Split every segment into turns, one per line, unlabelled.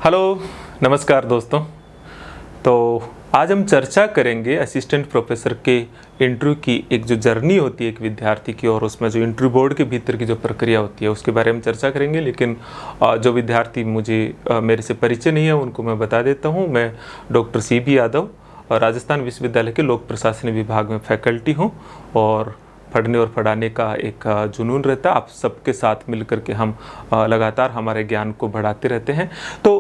Hello, नमस्कार दोस्तों। तो आज हम चर्चा करेंगे असिस्टेंट प्रोफेसर के इंटरव्यू की एक जो जर्नी होती है एक विद्यार्थी की, और उसमें जो इंटरव्यू बोर्ड के भीतर की जो प्रक्रिया होती है उसके बारे में चर्चा करेंगे। लेकिन जो विद्यार्थी मेरे से परिचय नहीं है उनको मैं बता देता हूँ। मैं डॉक्टर CB यादव राजस्थान विश्वविद्यालय के लोक प्रशासन विभाग में फैकल्टी हूँ, और पढ़ने और पढ़ाने का एक जुनून रहता है। आप सबके साथ मिलकर के हम लगातार हमारे ज्ञान को बढ़ाते रहते हैं। तो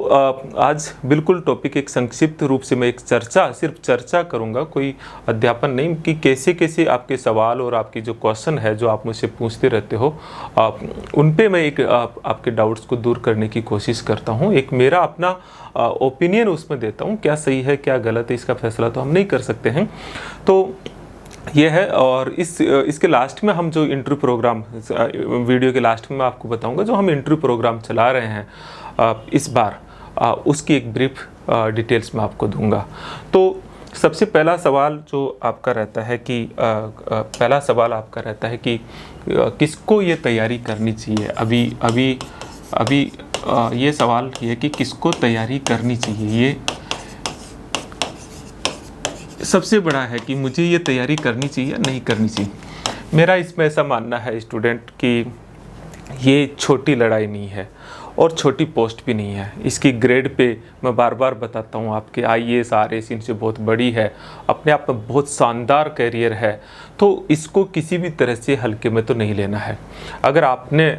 आज बिल्कुल टॉपिक एक संक्षिप्त रूप से मैं एक सिर्फ चर्चा करूंगा, कोई अध्यापन नहीं, कि कैसे कैसे आपके सवाल और आपकी जो क्वेश्चन है जो आप मुझसे पूछते रहते हो उन पे मैं एक आपके डाउट्स को दूर करने की कोशिश करता हूँ। एक मेरा अपना ओपिनियन उसमें देता हूँ, क्या सही है क्या गलत है इसका फैसला तो हम नहीं कर सकते हैं। तो ये है। और इसके लास्ट में हम जो इंटरव्यू प्रोग्राम, वीडियो के लास्ट में मैं आपको बताऊंगा जो हम इंटरव्यू प्रोग्राम चला रहे हैं इस बार, उसकी एक ब्रीफ डिटेल्स मैं आपको दूंगा। तो सबसे पहला सवाल जो आपका रहता है कि किसको ये तैयारी करनी चाहिए। अभी ये सवाल ये कि किसको तैयारी करनी चाहिए, ये सबसे बड़ा है कि मुझे ये तैयारी करनी चाहिए या नहीं करनी चाहिए। मेरा इसमें ऐसा मानना है स्टूडेंट कि ये छोटी लड़ाई नहीं है और छोटी पोस्ट भी नहीं है। इसकी ग्रेड पे मैं बार बार बताता हूँ, आपके IAS RAS इनसे बहुत बड़ी है, अपने आप में बहुत शानदार कैरियर है। तो इसको किसी भी तरह से हल्के में तो नहीं लेना है। अगर आपने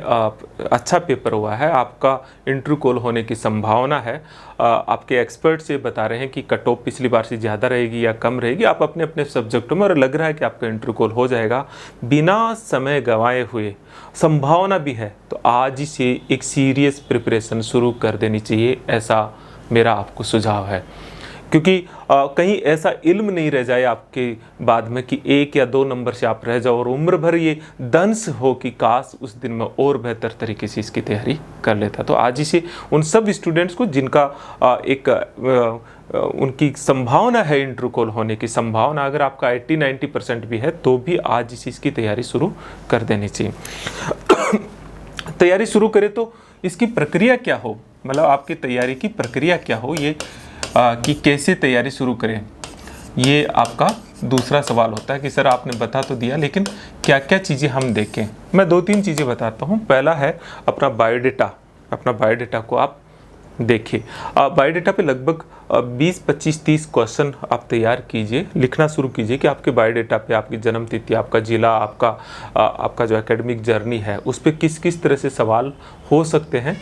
अच्छा पेपर हुआ है, आपका इंटरव्यू कॉल होने की संभावना है, आपके एक्सपर्ट से बता रहे हैं कि कट ऑफ पिछली बार से ज़्यादा रहेगी या कम रहेगी, आप अपने अपने सब्जेक्टों में, और लग रहा है कि आपका इंटरव्यू कॉल हो जाएगा बिना समय गंवाए हुए, संभावना भी है, तो आज ही से एक सीरियस प्रिपरेशन शुरू कर देनी चाहिए। ऐसा मेरा आपको सुझाव है, क्योंकि कहीं ऐसा इल्म नहीं रह जाए आपके बाद में कि 1 या 2 नंबर से आप रह जाओ और उम्र भर ये दंश हो कि काश उस दिन में और बेहतर तरीके से इसकी तैयारी कर लेता। तो आज ही से उन सब स्टूडेंट्स को जिनका उनकी संभावना है, इंटरव्यू कॉल होने की संभावना अगर आपका 80-90% भी है, तो भी आज ही से इसकी तैयारी शुरू कर देनी चाहिए। तैयारी शुरू करें तो इसकी प्रक्रिया क्या हो, मतलब आपकी तैयारी की प्रक्रिया क्या हो, ये कि कैसे तैयारी शुरू करें, ये आपका दूसरा सवाल होता है कि सर आपने बता तो दिया लेकिन क्या क्या चीज़ें हम देखें। मैं 2-3 चीज़ें बताता हूँ। पहला है अपना बायोडेटा को आप देखिए। बायोडेटा पे लगभग 20-25-30 क्वेश्चन आप तैयार कीजिए, लिखना शुरू कीजिए कि आपके बायोडेटा पे आपकी जन्म तिथि, आपका ज़िला, आपका जो एकेडमिक जर्नी है उस पर किस किस तरह से सवाल हो सकते हैं।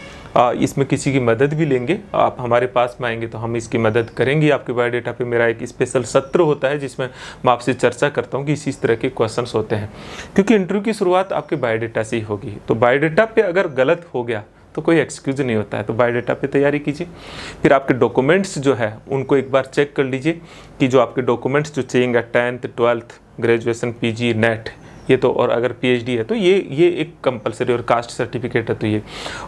इसमें किसी की मदद भी लेंगे, आप हमारे पास में आएंगे तो हम इसकी मदद करेंगे। आपके बायोडेटा पे मेरा एक स्पेशल सत्र होता है जिसमें मैं आपसे चर्चा करता हूँ कि इस तरह के क्वेश्चंस होते हैं, क्योंकि इंटरव्यू की शुरुआत आपके बायोडेटा से ही होगी। तो बायोडेटा पे अगर गलत हो गया तो कोई एक्सक्यूज नहीं होता है। तो बायोडेटा पे तैयारी कीजिए। फिर आपके डॉक्यूमेंट्स जो है उनको एक बार चेक कर लीजिए कि जो आपके डॉक्यूमेंट्स जो चाहिए 10th 12th graduation PG net, ये तो, और अगर PhD है तो ये एक कंपलसरी, और कास्ट सर्टिफिकेट है तो ये,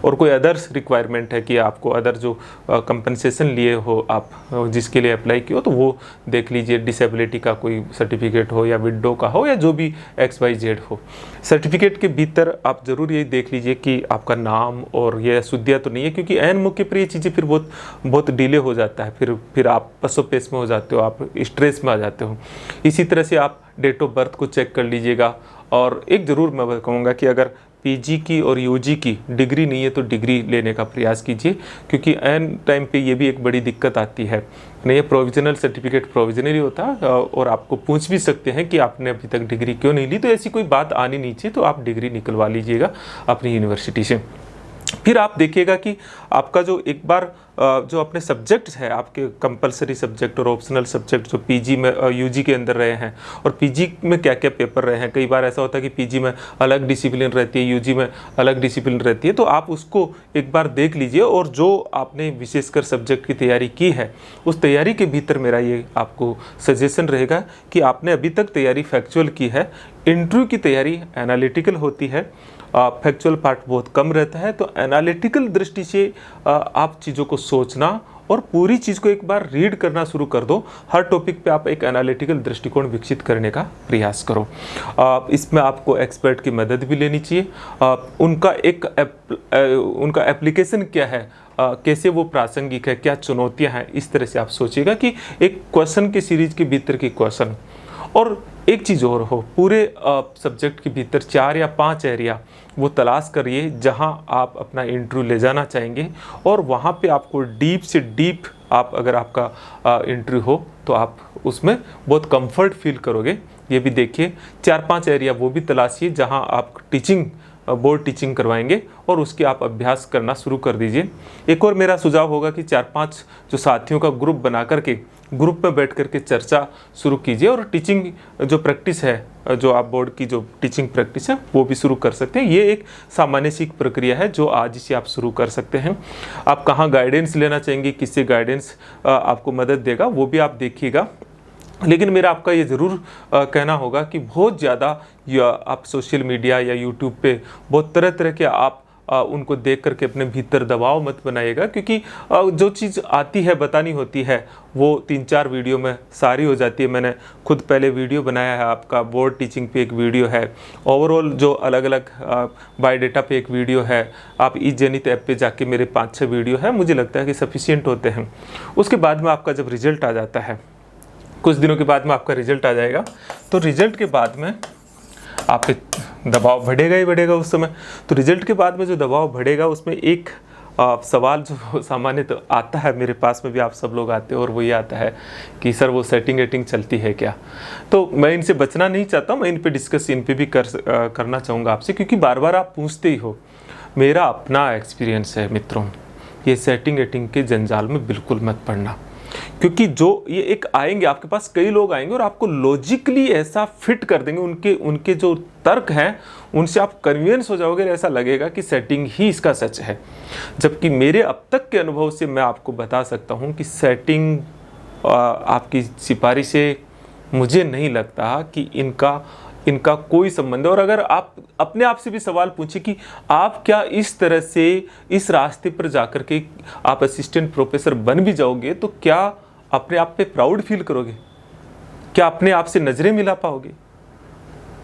और कोई अदर्स रिक्वायरमेंट है कि आपको अदर जो कंपनसेशन लिए हो आप जिसके लिए अप्लाई किया हो तो वो देख लीजिए। डिसेबिलिटी का कोई सर्टिफिकेट हो या विडो का हो या जो भी XYZ हो। सर्टिफिकेट के भीतर आप ज़रूर ये देख लीजिए कि आपका नाम और ये अशुद्धियाँ तो नहीं है, क्योंकि एन मौके पर ये चीज़ें फिर बहुत डिले हो जाता है, फिर आप पसोपेश में हो जाते हो, आप स्ट्रेस में आ जाते हो। इसी तरह से आप डेट ऑफ बर्थ को चेक कर लीजिएगा। और एक ज़रूर मैं कहूँगा कि अगर PG की और UG की डिग्री नहीं है तो डिग्री लेने का प्रयास कीजिए, क्योंकि एन टाइम पे ये भी एक बड़ी दिक्कत आती है। नहीं, ये प्रोविजनल सर्टिफिकेट प्रोविजनली होता है और आपको पूछ भी सकते हैं कि आपने अभी तक डिग्री क्यों नहीं ली। तो ऐसी कोई बात आनी नहीं चाहिए, तो आप डिग्री निकलवा लीजिएगा अपनी यूनिवर्सिटी से। फिर आप देखिएगा कि आपका जो एक बार जो अपने सब्जेक्ट्स है, आपके कंपलसरी सब्जेक्ट और ऑप्शनल सब्जेक्ट जो PG में UG के अंदर रहे हैं, और PG में क्या क्या पेपर रहे हैं। कई बार ऐसा होता है कि PG में अलग डिसिप्लिन रहती है, UG में अलग डिसिप्लिन रहती है, तो आप उसको एक बार देख लीजिए। और जो आपने विशेषकर सब्जेक्ट की तैयारी की है उस तैयारी के भीतर मेरा ये आपको सजेशन रहेगा कि आपने अभी तक तैयारी फैक्चुअल की है। इंटरव्यू की तैयारी एनालिटिकल होती है, फैक्चुअल पार्ट बहुत कम रहता है। तो एनालिटिकल दृष्टि से आप चीज़ों को सोचना और पूरी चीज़ को एक बार रीड करना शुरू कर दो। हर टॉपिक पे आप एक एनालिटिकल दृष्टिकोण विकसित करने का प्रयास करो। इसमें आपको एक्सपर्ट की मदद भी लेनी चाहिए। उनका एप्लीकेशन क्या है कैसे वो प्रासंगिक है, क्या चुनौतियां हैं, इस तरह से आप सोचिएगा कि एक क्वेश्चन के सीरीज के भीतर के क्वेश्चन। और एक चीज़ और हो, पूरे सब्जेक्ट के भीतर 4 या 5 एरिया वो तलाश करिए जहां आप अपना इंटरव्यू ले जाना चाहेंगे, और वहां पे आपको डीप से डीप, आप अगर आपका इंटरव्यू हो तो आप उसमें बहुत कंफर्ट फील करोगे। ये भी देखिए 4-5 एरिया वो भी तलाशिए जहां आप टीचिंग, बोर्ड टीचिंग करवाएंगे, और उसके आप अभ्यास करना शुरू कर दीजिए। एक और मेरा सुझाव होगा कि 4-5 जो साथियों का ग्रुप बना करके ग्रुप में बैठ करके चर्चा शुरू कीजिए, और टीचिंग जो प्रैक्टिस है, जो आप बोर्ड की जो टीचिंग प्रैक्टिस है वो भी शुरू कर सकते हैं। ये एक सामान्य सीख प्रक्रिया है जो आज से आप शुरू कर सकते हैं। आप कहाँ गाइडेंस लेना चाहेंगे, किससे गाइडेंस आपको मदद देगा, वो भी आप देखिएगा। लेकिन मेरा आपका ये ज़रूर कहना होगा कि बहुत ज़्यादा आप सोशल मीडिया या यूट्यूब पे बहुत तरह तरह के आप उनको देख करके अपने भीतर दबाव मत बनाइएगा, क्योंकि जो चीज़ आती है बतानी होती है वो 3-4 वीडियो में सारी हो जाती है। मैंने खुद पहले वीडियो बनाया है, आपका बोर्ड टीचिंग पे एक वीडियो है, ओवरऑल जो अलग अलग बायोडाटा पे एक वीडियो है, आप ईजेनित ऐप पे जाके मेरे 5-6 वीडियो है, मुझे लगता है कि सफिशिएंट होते हैं। उसके बाद में आपका जब रिजल्ट आ जाता है, कुछ दिनों के बाद में आपका रिजल्ट आ जाएगा, तो रिजल्ट के बाद में आप पे दबाव बढ़ेगा ही बढ़ेगा उस समय। तो रिजल्ट के बाद में जो दबाव बढ़ेगा उसमें एक सवाल जो सामान्य तो आता है, मेरे पास में भी आप सब लोग आते हैं, और वो ये आता है कि सर वो सेटिंग वेटिंग चलती है क्या। तो मैं इनसे बचना नहीं चाहता हूँ, मैं इन पे डिस्कस इन पे भी करना चाहूँगा आपसे, क्योंकि बार बार आप पूछते ही हो। मेरा अपना एक्सपीरियंस है मित्रों, ये सेटिंग वेटिंग के जंजाल में बिल्कुल मत पड़ना, क्योंकि जो ये एक आएंगे आपके पास, कई लोग आएंगे और आपको लॉजिकली ऐसा फिट कर देंगे, उनके जो तर्क हैं उनसे आप कन्विंस हो जाओगे, ऐसा लगेगा कि सेटिंग ही इसका सच है। जबकि मेरे अब तक के अनुभव से मैं आपको बता सकता हूं कि सेटिंग आपकी सिपारिश से मुझे नहीं लगता कि इनका कोई संबंध है। और अगर आप अपने आप से भी सवाल पूछे कि आप क्या इस तरह से इस रास्ते पर जाकर के आप असिस्टेंट प्रोफेसर बन भी जाओगे, तो क्या अपने आप पे प्राउड फील करोगे, क्या अपने आप से नजरें मिला पाओगे।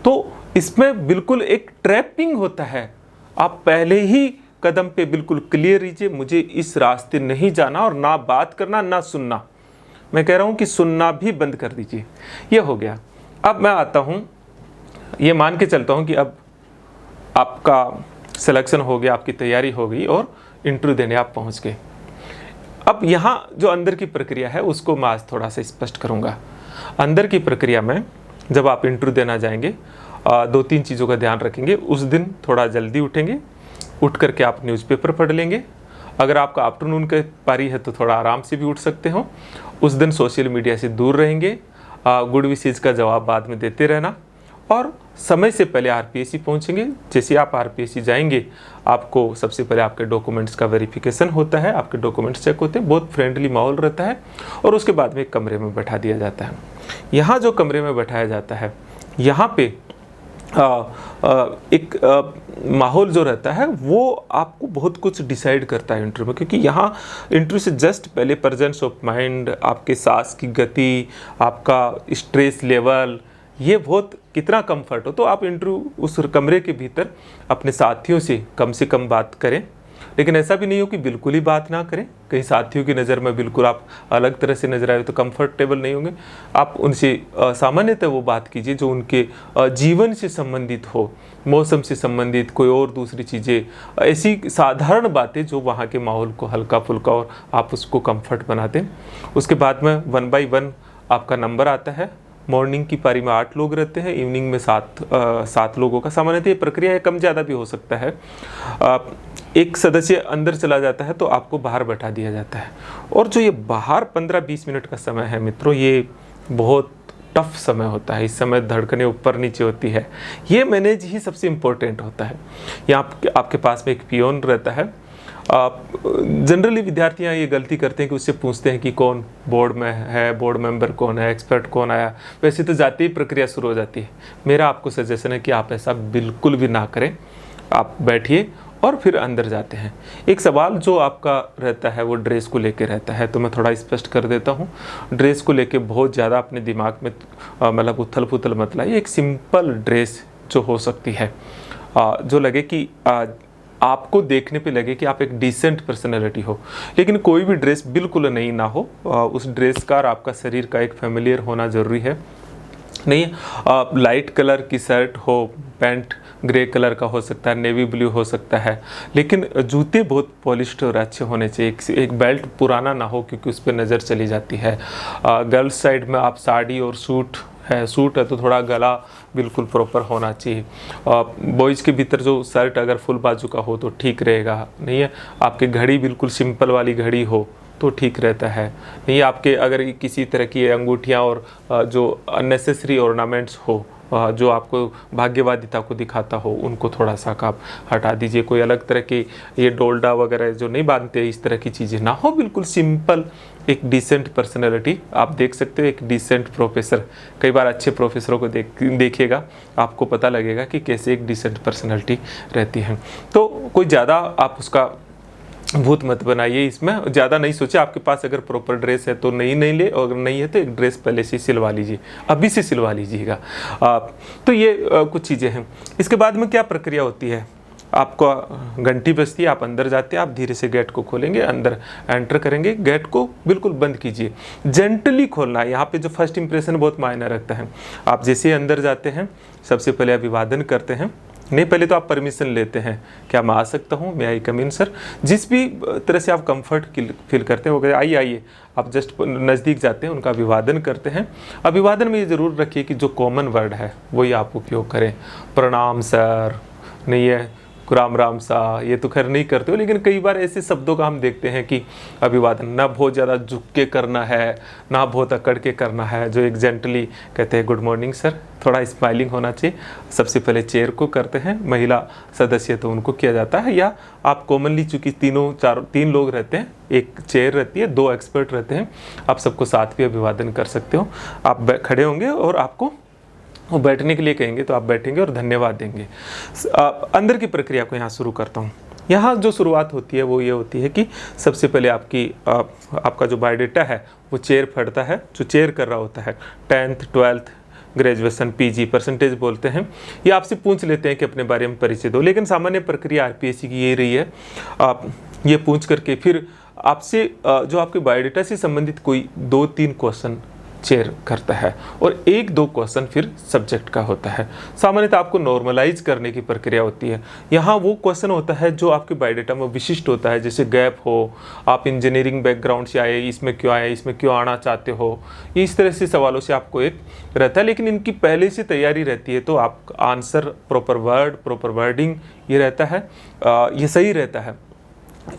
तो इसमें बिल्कुल एक ट्रैपिंग होता है। आप पहले ही कदम पे बिल्कुल क्लियर रहिए, मुझे इस रास्ते नहीं जाना, और ना बात करना ना सुनना। मैं कह रहा हूं कि सुनना भी बंद कर दीजिए। ये हो गया। अब मैं आता हूं, ये मान के चलता हूं कि अब आपका सिलेक्शन हो गया, आपकी तैयारी हो गई और इंटरव्यू देने आप पहुंच गए। अब यहाँ जो अंदर की प्रक्रिया है उसको मैं आज थोड़ा सा स्पष्ट करूंगा। अंदर की प्रक्रिया में जब आप इंटरव्यू देना जाएंगे, 2-3 चीज़ों का ध्यान रखेंगे। उस दिन थोड़ा जल्दी उठेंगे, उठ करके आप न्यूज़पेपर पढ़ लेंगे। अगर आपका आफ्टरनून की पारी है तो थोड़ा आराम से भी उठ सकते हो। उस दिन सोशल मीडिया से दूर रहेंगे, गुड विशेज का जवाब बाद में देते रहना, और समय से पहले आरपीएससी पहुंचेंगे। जैसे आप आरपीएससी जाएंगे, आपको सबसे पहले आपके डॉक्यूमेंट्स का वेरिफिकेशन होता है, आपके डॉक्यूमेंट्स चेक होते हैं, बहुत फ्रेंडली माहौल रहता है, और उसके बाद में एक कमरे में बैठा दिया जाता है। यहाँ जो कमरे में बैठाया जाता है, यहाँ पे एक माहौल जो रहता है वो आपको बहुत कुछ डिसाइड करता है इंटरव्यू में, क्योंकि यहाँ इंटरव्यू से जस्ट पहले प्रेजेंस ऑफ माइंड, आपके सांस की गति, आपका स्ट्रेस लेवल, ये बहुत कितना कंफर्ट हो। तो आप इंटरव्यू उस कमरे के भीतर अपने साथियों से कम बात करें, लेकिन ऐसा भी नहीं हो कि बिल्कुल ही बात ना करें। कहीं साथियों की नज़र में बिल्कुल आप अलग तरह से नजर आए तो कंफर्टेबल नहीं होंगे। आप उनसे सामान्यतः वो बात कीजिए जो उनके जीवन से संबंधित हो, मौसम से संबंधित, कोई और दूसरी चीज़ें, ऐसी साधारण बातें जो वहाँ के माहौल को हल्का फुल्का और आप उसको कंफर्ट बनाते हैं। उसके बाद में 1 by 1 आपका नंबर आता है। मॉर्निंग की पारी में 8 लोग रहते हैं, इवनिंग में 7 लोगों का। सामान्यतः ये प्रक्रिया कम ज़्यादा भी हो सकता है। एक सदस्य अंदर चला जाता है तो आपको बाहर बैठा दिया जाता है। और जो ये बाहर 15-20 मिनट का समय है मित्रों, ये बहुत टफ समय होता है। इस समय धड़कनें ऊपर नीचे होती है। ये मैनेज ही सबसे इम्पोर्टेंट होता है। यहाँ आपके पास में एक पियोन रहता है। जनरली विद्यार्थियाँ ये गलती करते हैं कि उससे पूछते हैं कि कौन बोर्ड में है, बोर्ड मेंबर कौन है, एक्सपर्ट कौन आया। वैसे तो जाती ही प्रक्रिया शुरू हो जाती है। मेरा आपको सजेशन है कि आप ऐसा बिल्कुल भी ना करें। आप बैठिए और फिर अंदर जाते हैं। एक सवाल जो आपका रहता है वो ड्रेस को लेके रहता है, तो मैं थोड़ा स्पष्ट कर देता हूँ। ड्रेस को लेके बहुत ज़्यादा अपने दिमाग में मतलब उथल पुथल मत लाइए। एक सिंपल ड्रेस जो हो सकती है, जो लगे कि आपको देखने पे लगे कि आप एक डिसेंट पर्सनैलिटी हो, लेकिन कोई भी ड्रेस बिल्कुल नहीं ना हो, उस ड्रेस का और आपका शरीर का एक फेमिलियर होना ज़रूरी है। नहीं, लाइट कलर की शर्ट हो, पैंट ग्रे कलर का हो सकता है, नेवी ब्लू हो सकता है, लेकिन जूते बहुत पॉलिश्ड और अच्छे होने चाहिए। एक बेल्ट पुराना ना हो क्योंकि उस पर नज़र चली जाती है। गर्ल्स साइड में आप साड़ी और सूट है तो थोड़ा गला बिल्कुल प्रॉपर होना चाहिए। बॉयज़ के भीतर जो शर्ट अगर फुल बाजू का हो तो ठीक रहेगा। नहीं है, आपकी घड़ी बिल्कुल सिंपल वाली घड़ी हो तो ठीक रहता है। नहीं, आपके अगर किसी तरह की अंगूठियाँ और जो अननेसेसरी ऑर्नामेंट्स हो जो आपको भाग्यवादिता को दिखाता हो, उनको थोड़ा सा आप हटा दीजिए। कोई अलग तरह के ये डोल्डा वगैरह जो नहीं बांधते, इस तरह की चीज़ें ना हो, बिल्कुल सिंपल एक डिसेंट पर्सनैलिटी। आप देख सकते हो एक डिसेंट प्रोफेसर, कई बार अच्छे प्रोफेसरों को देखिएगा, आपको पता लगेगा कि कैसे एक डिसेंट पर्सनैलिटी रहती है। तो कोई ज़्यादा आप उसका भूत मत बनाइए, इसमें ज़्यादा नहीं सोचे। आपके पास अगर प्रॉपर ड्रेस है तो नहीं ले, और नहीं है तो एक ड्रेस पहले से सिलवा लीजिए, अभी से सिलवा लीजिएगा। तो ये कुछ चीज़ें हैं। इसके बाद में क्या प्रक्रिया होती है, आपको घंटी बजती है, आप अंदर जाते हैं, आप धीरे से गेट को खोलेंगे, अंदर एंटर करेंगे, गेट को बिल्कुल बंद कीजिए, जेंटली खोलना है। यहाँ पे जो फर्स्ट इंप्रेशन बहुत मायने रखता है। आप जैसे अंदर जाते हैं, सबसे पहले अभिवादन करते हैं। नहीं, पहले तो आप परमिशन लेते हैं, क्या मैं आ सकता हूँ, मैं आई कम इन सर। जिस भी तरह से आप कंफर्ट फील करते हैं वो आइए आइए, आप जस्ट नज़दीक जाते हैं, उनका अभिवादन करते हैं। अभिवादन में ये ज़रूर रखिए कि जो कॉमन वर्ड है वही आप उपयोग करें। प्रणाम सर, नहीं है राम राम सा, ये तो खैर नहीं करते हो, लेकिन कई बार ऐसे शब्दों का हम देखते हैं कि अभिवादन ना बहुत ज़्यादा झुक के करना है, ना बहुत अकड़ के करना है। जो एक जेंटली कहते हैं गुड मॉर्निंग सर, थोड़ा स्माइलिंग होना चाहिए। सबसे पहले चेयर को करते हैं, महिला सदस्य तो उनको किया जाता है, या आप कॉमनली चूँकि तीन लोग रहते हैं, एक चेयर रहती है, 2 एक्सपर्ट रहते हैं, आप सबको साथ भी अभिवादन कर सकते हो। आप खड़े होंगे और आपको वो बैठने के लिए कहेंगे तो आप बैठेंगे और धन्यवाद देंगे। अंदर की प्रक्रिया को यहाँ शुरू करता हूँ। यहाँ जो शुरुआत होती है वो ये होती है कि सबसे पहले आपका जो बायोडाटा है वो चेयर पढ़ता है, जो चेयर कर रहा होता है 10th 12th graduation PG percentage बोलते हैं। ये आपसे पूछ लेते हैं कि अपने बारे में परिचय दो, लेकिन सामान्य प्रक्रिया आरपीएससी की ये रही है। आप ये पूछ करके फिर आपसे जो आपके बायोडाटा से संबंधित कोई 2-3 क्वेश्चन चेयर करता है और 1-2 क्वेश्चन फिर सब्जेक्ट का होता है। सामान्यतः आपको नॉर्मलाइज करने की प्रक्रिया होती है। यहाँ वो क्वेश्चन होता है जो आपके बायोडाटा में विशिष्ट होता है, जैसे गैप हो, आप इंजीनियरिंग बैकग्राउंड से आए, इसमें क्यों आए, इसमें क्यों आना चाहते हो, इस तरह से सवालों से आपको एक रहता है। लेकिन इनकी पहले से तैयारी रहती है तो आप answer proper word, proper wording ये रहता है, ये सही रहता है।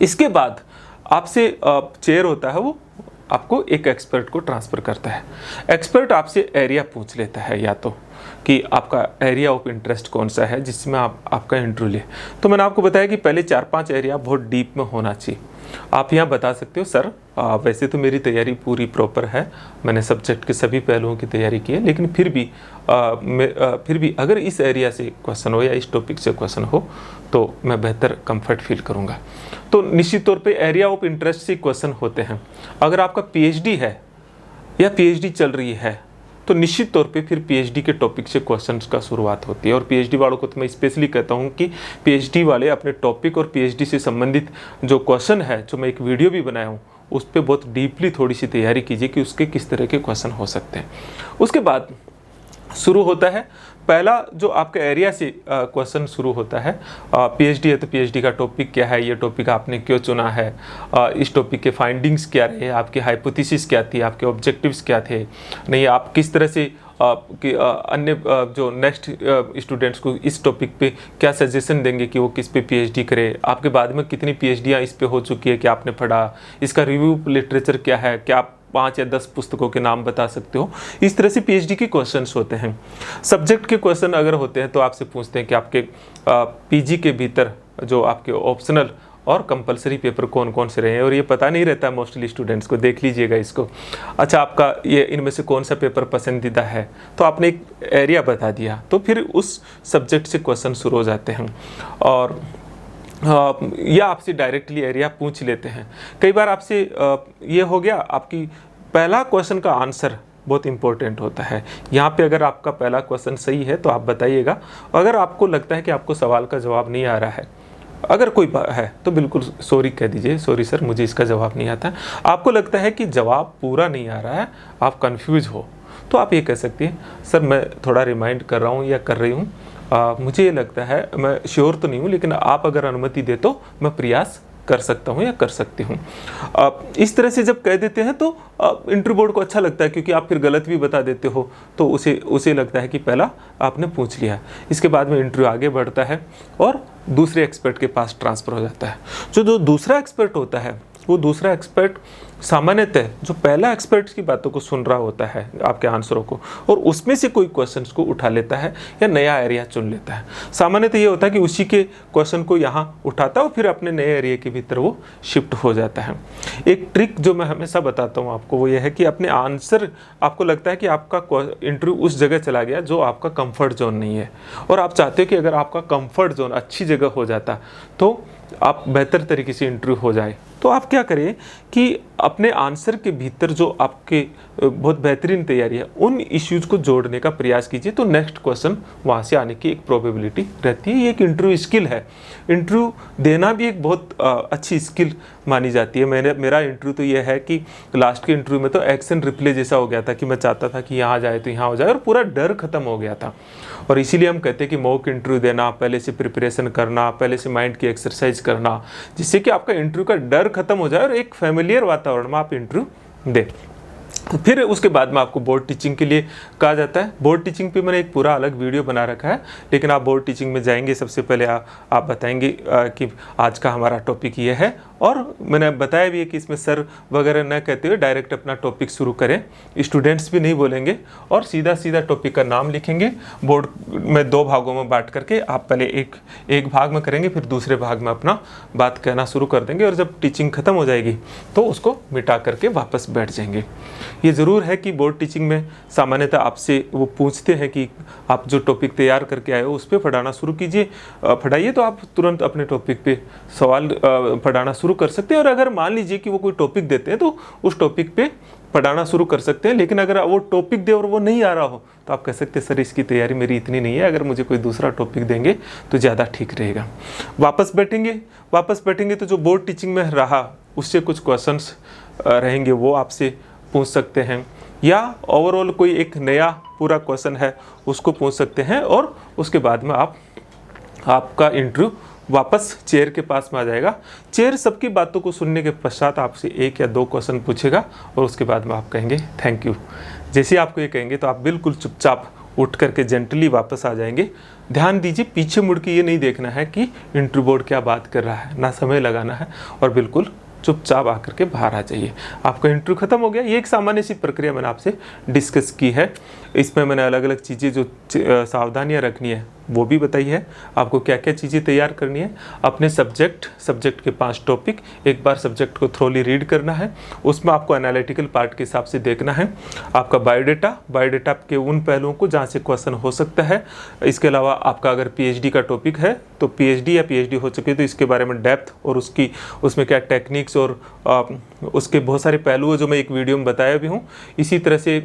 इसके बाद आपसे चेयर होता है, वो आपको एक एक्सपर्ट को ट्रांसफ़र करता है। एक्सपर्ट आपसे एरिया पूछ लेता है, या तो कि आपका एरिया ऑफ इंटरेस्ट कौन सा है जिसमें आपका इंटरव्यू ले। तो मैंने आपको बताया कि पहले 4-5 एरिया बहुत डीप में होना चाहिए। आप यहाँ बता सकते हो सर वैसे तो मेरी तैयारी पूरी प्रॉपर है, मैंने सब्जेक्ट के सभी पहलुओं की तैयारी की है, लेकिन फिर भी अगर इस एरिया से क्वेश्चन हो या इस टॉपिक से क्वेश्चन हो तो मैं बेहतर कंफर्ट फील करूँगा। तो निश्चित तौर पे एरिया ऑफ इंटरेस्ट से क्वेश्चन होते हैं। अगर आपका पीएचडी है या पीएचडी चल रही है तो निश्चित तौर पे फिर पीएचडी के टॉपिक से क्वेश्चंस का शुरुआत होती है। और पीएचडी वालों को तो मैं स्पेशली कहता हूँ कि पीएचडी वाले अपने टॉपिक और पीएचडी से संबंधित जो क्वेश्चन है, जो मैं एक वीडियो भी बनाया हूँ, उस पर बहुत डीपली थोड़ी सी तैयारी कीजिए कि उसके किस तरह के क्वेश्चन हो सकते हैं। उसके बाद शुरू होता है पहला जो आपका एरिया से क्वेश्चन शुरू होता है। पीएचडी है तो पीएचडी का टॉपिक क्या है, ये टॉपिक आपने क्यों चुना है, इस टॉपिक के फाइंडिंग्स क्या रहे, आपकी हाइपोथेसिस क्या थी, आपके ऑब्जेक्टिव्स क्या थे, नहीं आप किस तरह से कि अन्य जो नेक्स्ट स्टूडेंट्स को इस टॉपिक पे क्या सजेशन देंगे कि वो किस पे पीएचडी करे, आपके बाद में कितनी पीएचडियाँ इस पे हो चुकी है कि आपने पढ़ा, इसका रिव्यू लिटरेचर क्या है, क्या आप 5 या 10 पुस्तकों के नाम बता सकते हो। इस तरह से पीएचडी के क्वेश्चंस होते हैं। सब्जेक्ट के क्वेश्चन अगर होते हैं तो आपसे पूछते हैं कि आपके पीजी के भीतर जो आपके ऑप्शनल और कंपलसरी पेपर कौन कौन से रहे हैं, और ये पता नहीं रहता मोस्टली स्टूडेंट्स को, देख लीजिएगा इसको। अच्छा, आपका ये इनमें से कौन सा पेपर पसंदीदा है, तो आपने एक एरिया बता दिया तो फिर उस सब्जेक्ट से क्वेश्चन शुरू हो जाते हैं। और या आपसे डायरेक्टली एरिया पूछ लेते हैं। कई बार आपसे ये हो गया, आपकी पहला क्वेश्चन का आंसर बहुत इंपॉर्टेंट होता है। यहाँ पे अगर आपका पहला क्वेश्चन सही है तो आप बताइएगा। अगर आपको लगता है कि आपको सवाल का जवाब नहीं आ रहा है अगर कोई है तो बिल्कुल सॉरी कह दीजिए, सॉरी सर मुझे इसका जवाब नहीं आता। आपको लगता है कि जवाब पूरा नहीं आ रहा है, आप कंफ्यूज हो, तो आप ये कह सकती हैं सर मैं थोड़ा रिमाइंड कर रहा हूँ या कर रही हूँ, मुझे ये लगता है, मैं श्योर तो नहीं हूँ, लेकिन आप अगर अनुमति दे तो मैं प्रयास कर सकता हूँ या कर सकती हूँ। इस तरह से जब कह देते हैं तो इंटरव्यू बोर्ड को अच्छा लगता है, क्योंकि आप फिर गलत भी बता देते हो तो उसे लगता है कि पहला आपने पूछ लिया। इसके बाद में इंटरव्यू आगे बढ़ता है और दूसरे एक्सपर्ट के पास ट्रांसफ़र हो जाता है। जो दूसरा एक्सपर्ट होता है, वो दूसरा एक्सपर्ट सामान्यतः जो पहला एक्सपर्ट की बातों को सुन रहा होता है, आपके आंसरों को, और उसमें से कोई क्वेश्चंस को उठा लेता है या नया एरिया चुन लेता है। सामान्यतः ये होता है कि उसी के क्वेश्चन को यहाँ उठाता है और फिर अपने नए एरिया के भीतर वो शिफ्ट हो जाता है। एक ट्रिक जो मैं हमेशा बताता हूँ आपको, वो ये है कि अपने आंसर, आपको लगता है कि आपका इंटरव्यू उस जगह चला गया जो आपका कंफर्ट जोन नहीं है, और आप चाहते हो कि अगर आपका कंफर्ट जोन अच्छी जगह हो जाता तो आप बेहतर तरीके से इंटरव्यू हो जाए, तो आप क्या करिए कि अपने आंसर के भीतर जो आपके बहुत बेहतरीन तैयारी है, उन इश्यूज को जोड़ने का प्रयास कीजिए, तो नेक्स्ट क्वेश्चन वहाँ से आने की एक प्रोबेबिलिटी रहती है। ये एक इंटरव्यू स्किल है, इंटरव्यू देना भी एक बहुत अच्छी स्किल मानी जाती है। मेरा इंटरव्यू तो ये है कि लास्ट के इंटरव्यू में तो एक्शन रिप्ले जैसा हो गया था कि मैं चाहता था कि यहाँ जाए तो यहाँ हो जाए, और पूरा डर खत्म हो गया था। और इसीलिए हम कहते हैं कि मॉक इंटरव्यू देना, पहले से प्रिपरेशन करना, पहले से माइंड की एक्सरसाइज करना, जिससे कि आपका इंटरव्यू का डर खत्म हो जाए और एक फैमिलियर वातावरण में आप इंटरव्यू दें। फिर उसके बाद में आपको बोर्ड टीचिंग के लिए कहा जाता है। बोर्ड टीचिंग पे मैंने एक पूरा अलग वीडियो बना रखा है, लेकिन आप बोर्ड टीचिंग में जाएंगे, सबसे पहले आप बताएंगे कि आज का हमारा टॉपिक ये है, और मैंने बताया भी है कि इसमें सर वगैरह न कहते हुए डायरेक्ट अपना टॉपिक शुरू करें, स्टूडेंट्स भी नहीं बोलेंगे, और सीधा सीधा टॉपिक का नाम लिखेंगे। बोर्ड में 2 भागों में बांट करके आप पहले एक भाग में करेंगे, फिर दूसरे भाग में अपना बात कहना शुरू कर देंगे, और जब टीचिंग खत्म हो जाएगी तो उसको मिटा करके वापस बैठ जाएंगे। ये ज़रूर है कि बोर्ड टीचिंग में सामान्यतः आपसे वो पूछते हैं कि आप जो टॉपिक तैयार करके आए हो उस पर पढ़ाना शुरू कीजिए, पढ़ाइए, तो आप तुरंत अपने टॉपिक पे सवाल पढ़ाना शुरू कर सकते हैं। और अगर मान लीजिए कि वो कोई टॉपिक देते हैं तो उस टॉपिक पे पढ़ाना शुरू कर सकते हैं। लेकिन अगर वो टॉपिक दे और वो नहीं आ रहा हो तो आप कह सकते हैं सर इसकी तैयारी मेरी इतनी नहीं है, अगर मुझे कोई दूसरा टॉपिक देंगे तो ज़्यादा ठीक रहेगा। वापस बैठेंगे तो जो बोर्ड टीचिंग में रहा उससे कुछ क्वेश्चंस रहेंगे, वो आपसे पूछ सकते हैं, या ओवरऑल कोई एक नया पूरा क्वेश्चन है उसको पूछ सकते हैं। और उसके बाद में आपका इंटरव्यू वापस चेयर के पास में आ जाएगा। चेयर सबकी बातों को सुनने के पश्चात आपसे 1 या 2 क्वेश्चन पूछेगा, और उसके बाद में आप कहेंगे थैंक यू। जैसे आपको ये कहेंगे तो आप बिल्कुल चुपचाप उठ करके जेंटली वापस आ जाएंगे। ध्यान दीजिए, पीछे मुड़ के ये नहीं देखना है कि इंटरव्यू बोर्ड क्या बात कर रहा है, ना समय लगाना है, और बिल्कुल चुपचाप आकर के बाहर आ जाइए। आपका इंटरव्यू खत्म हो गया। ये एक सामान्य सी प्रक्रिया मैंने आपसे डिस्कस की है। इसमें मैंने अलग अलग चीज़ें जो सावधानियां रखनी है वो भी बताई है, आपको क्या क्या चीज़ें तैयार करनी है। अपने सब्जेक्ट के 5 टॉपिक, एक बार सब्जेक्ट को थ्रोली रीड करना है, उसमें आपको एनालिटिकल पार्ट के हिसाब से देखना है। आपका बायोडेटा के उन पहलुओं को जहाँ से क्वेश्चन हो सकता है। इसके अलावा आपका अगर पीएचडी का टॉपिक है तो पीएचडी हो चुकी है तो इसके बारे में डेप्थ और उसमें क्या टेक्निक्स और उसके बहुत सारे पहलू है जो मैं एक वीडियो में बताया भी हूँ। इसी तरह से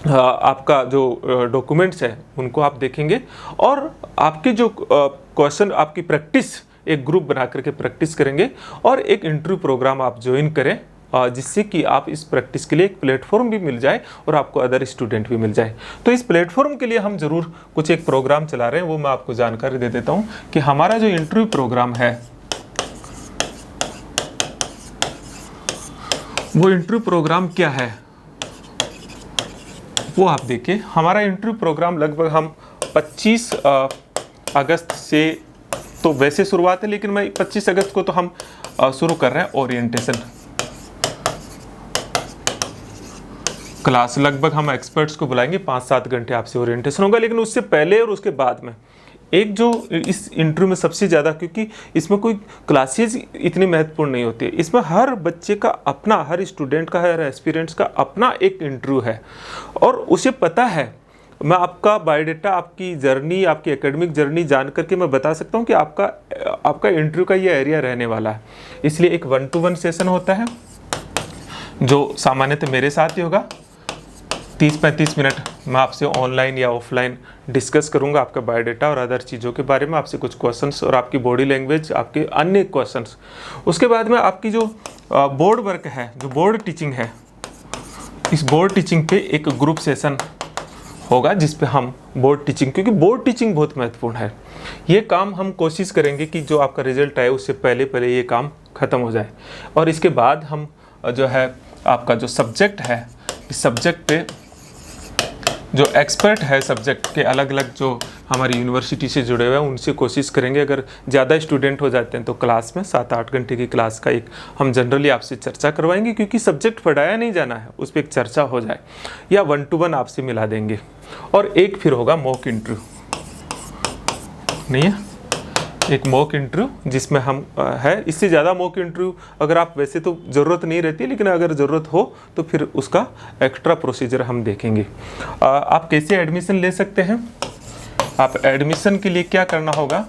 आपका जो डॉक्यूमेंट्स है उनको आप देखेंगे, और आपके जो क्वेश्चन, आपकी प्रैक्टिस, एक ग्रुप बना करके प्रैक्टिस करेंगे, और एक इंटरव्यू प्रोग्राम आप ज्वाइन करें, जिससे कि आप इस प्रैक्टिस के लिए एक प्लेटफॉर्म भी मिल जाए और आपको अदर स्टूडेंट भी मिल जाए। तो इस प्लेटफॉर्म के लिए हम ज़रूर कुछ एक प्रोग्राम चला रहे हैं, वो मैं आपको जानकारी दे देता हूँ कि हमारा जो इंटरव्यू प्रोग्राम है वो इंटरव्यू प्रोग्राम क्या है वो आप देखिए। हमारा इंटरव्यू प्रोग्राम लगभग हम 25 अगस्त से तो वैसे शुरुआत है, लेकिन मैं 25 अगस्त को तो हम शुरू कर रहे हैं ओरिएंटेशन क्लास। लगभग हम एक्सपर्ट्स को बुलाएंगे, 5-7 घंटे आपसे ओरिएंटेशन होगा। लेकिन उससे पहले और उसके बाद में एक जो इस इंटरव्यू में सबसे ज़्यादा, क्योंकि इसमें कोई क्लासेज इतनी महत्वपूर्ण नहीं होती है, इसमें हर बच्चे का अपना, हर स्टूडेंट का, हर एस्पिरेंट्स का अपना एक इंटरव्यू है, और उसे पता है। मैं आपका बायोडेटा, आपकी जर्नी, आपकी एकेडमिक जर्नी जान करके मैं बता सकता हूँ कि आपका इंटरव्यू का ये एरिया रहने वाला है। इसलिए एक 1-to-1 सेशन होता है जो सामान्यतः मेरे साथ ही होगा, 30-35 मिनट मैं आपसे ऑनलाइन या ऑफलाइन डिस्कस करूंगा आपका बायोडाटा और अदर चीज़ों के बारे में, आपसे कुछ क्वेश्चंस और आपकी बॉडी लैंग्वेज, आपके अन्य क्वेश्चंस। उसके बाद में आपकी जो बोर्ड वर्क है, जो बोर्ड टीचिंग है, इस बोर्ड टीचिंग पे एक ग्रुप सेशन होगा जिस पे हम बोर्ड टीचिंग, क्योंकि बोर्ड टीचिंग बहुत महत्वपूर्ण है, ये काम हम कोशिश करेंगे कि जो आपका रिजल्ट आए उससे पहले ये काम ख़त्म हो जाए। और इसके बाद हम जो है आपका जो सब्जेक्ट है, इस सब्जेक्ट पे जो एक्सपर्ट है सब्जेक्ट के, अलग अलग जो हमारी यूनिवर्सिटी से जुड़े हुए हैं उनसे कोशिश करेंगे, अगर ज़्यादा स्टूडेंट हो जाते हैं तो क्लास में 7-8 घंटे की क्लास का एक हम जनरली आपसे चर्चा करवाएंगे, क्योंकि सब्जेक्ट पढ़ाया नहीं जाना है, उस पर एक चर्चा हो जाए, या 1-to-1 आपसे मिला देंगे। और एक फिर होगा मॉक इंटरव्यू, नहीं है, एक मॉक इंटरव्यू जिसमें हम है, इससे ज़्यादा मॉक इंटरव्यू अगर आप, वैसे तो ज़रूरत नहीं रहती, लेकिन अगर ज़रूरत हो तो फिर उसका एक्स्ट्रा प्रोसीजर हम देखेंगे। आप कैसे एडमिशन ले सकते हैं? आप एडमिशन के लिए क्या करना होगा,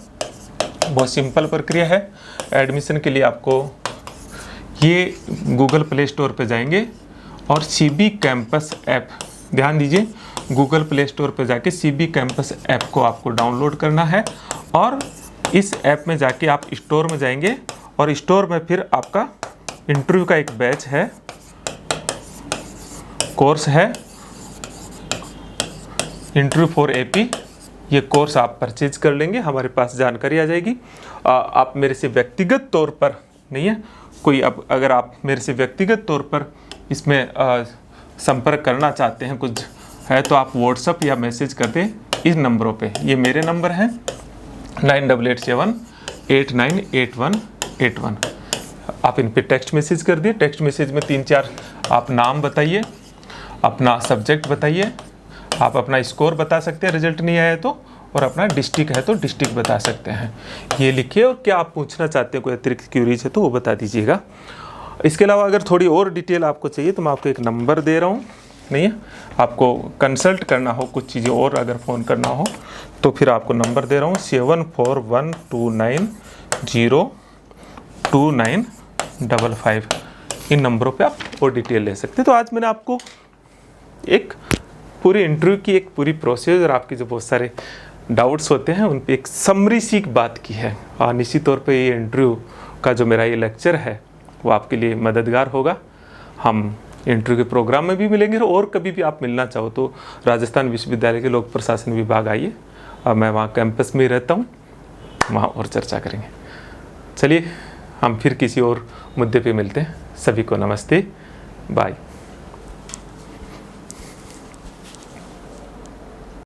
बहुत सिंपल प्रक्रिया है। एडमिशन के लिए आपको ये गूगल प्ले स्टोर पे जाएंगे और CB कैंपस ऐप, ध्यान दीजिए, गूगल प्ले स्टोर पे जाके CB कैंपस ऐप को आपको डाउनलोड करना है, और इस ऐप में जाके आप स्टोर में जाएंगे, और स्टोर में फिर आपका इंटरव्यू का एक बैच है, कोर्स है इंटरव्यू फॉर AP, ये कोर्स आप परचेज कर लेंगे, हमारे पास जानकारी आ जाएगी। आप मेरे से व्यक्तिगत तौर पर, नहीं है कोई, अब अगर आप मेरे से व्यक्तिगत तौर पर इसमें संपर्क करना चाहते हैं कुछ है, तो आप व्हाट्सअप या मैसेज कर दें इस नंबरों पे, ये मेरे नंबर हैं 9887898181। आप इन पे टेक्स्ट मैसेज कर दिए। टेक्स्ट मैसेज में 3-4 आप नाम बताइए, अपना सब्जेक्ट बताइए, आप अपना स्कोर बता सकते हैं रिजल्ट नहीं आया तो, और अपना डिस्ट्रिक्ट है तो डिस्ट्रिक्ट बता सकते हैं, ये लिखिए। और क्या आप पूछना चाहते हैं, कोई अतिरिक्त क्यूरीज है तो वो बता दीजिएगा। इसके अलावा अगर थोड़ी और डिटेल आपको चाहिए तो मैं आपको एक नंबर दे रहा हूँ, नहीं है, आपको कंसल्ट करना हो, कुछ चीज़ें और अगर फ़ोन करना हो तो फिर आपको नंबर दे रहा हूँ 7412902955। इन नंबरों पे आप और डिटेल ले सकते हैं। तो आज मैंने आपको एक पूरी इंटरव्यू की एक पूरी प्रोसेस और आपके जो बहुत सारे डाउट्स होते हैं उन पे एक समरी सी बात की है। निश्चित तौर पे ये इंटरव्यू का जो मेरा ये लेक्चर है वो आपके लिए मददगार होगा। हम इंटरव्यू के प्रोग्राम में भी मिलेंगे, और कभी भी आप मिलना चाहो तो राजस्थान विश्वविद्यालय के लोक प्रशासन विभाग आइए, मैं वहाँ कैंपस में रहता हूँ, वहाँ और चर्चा करेंगे। चलिए हम फिर किसी और मुद्दे पे मिलते हैं। सभी को नमस्ते, बाय।